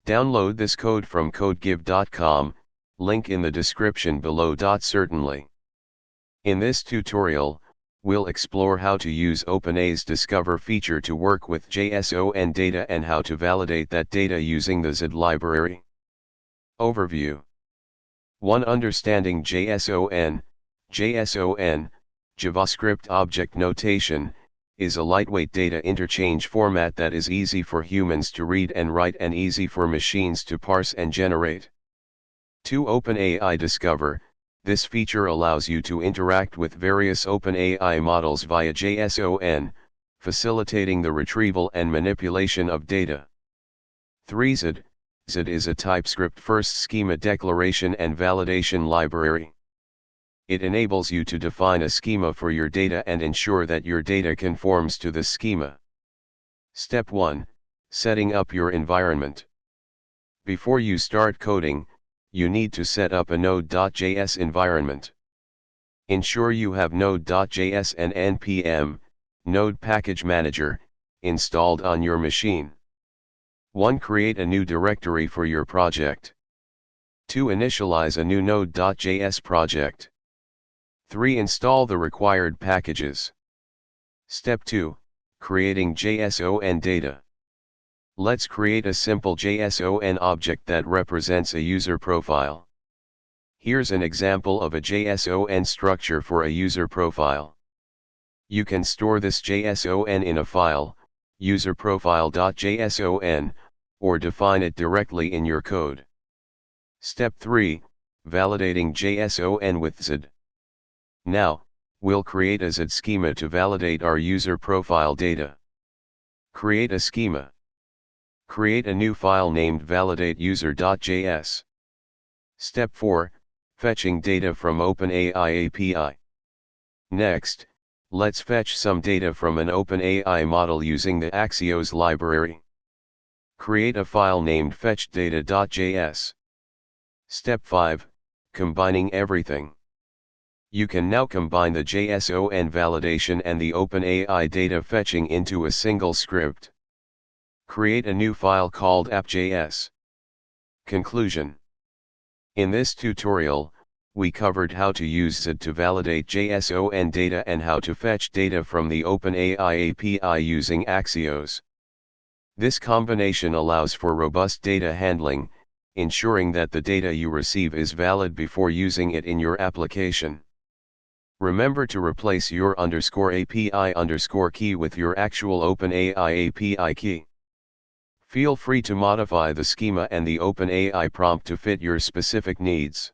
Download this code from codegive.com, link in the description below. Certainly. In this tutorial, we'll explore how to use OpenAI's Discover feature to work with JSON data and how to validate that data using the ZID library. Overview. 1. Understanding JSON. JSON, JavaScript Object Notation, is a lightweight data interchange format that is easy for humans to read and write and easy for machines to parse and generate. 2. OpenAI Discover. This feature allows you to interact with various OpenAI models via JSON, facilitating the retrieval and manipulation of data. 3. ZID. ZID is a TypeScript-first schema declaration and validation library. It enables you to define a schema for your data and ensure that your data conforms to the schema. Step 1. Setting up your environment. Before you start coding, you need to set up a node.js environment. Ensure you have node.js and npm, Node Package Manager, installed on your machine. 1. Create a new directory for your project. 2. Initialize a new node.js project. 3. Install the required packages. Step 2. Creating JSON data. Let's create a simple JSON object that represents a user profile. Here's an example of a JSON structure for a user profile. You can store this JSON in a file, userprofile.json, or define it directly in your code. Step 3. Validating JSON with ZID. Now, we'll create a ZID schema to validate our user profile data. Create a schema. Create a new file named validateuser.js. Step 4. Fetching data from OpenAI API. Next, let's fetch some data from an OpenAI model using the Axios library. Create a file named fetchedata.js. Step 5. Combining everything. You can now combine the JSON validation and the OpenAI data fetching into a single script. Create a new file called app.js. Conclusion. In this tutorial, we covered how to use ZID to validate JSON data and how to fetch data from the OpenAI API using Axios. This combination allows for robust data handling, ensuring that the data you receive is valid before using it in your application. Remember to replace your _API_ key with your actual OpenAI API key. Feel free to modify the schema and the OpenAI prompt to fit your specific needs.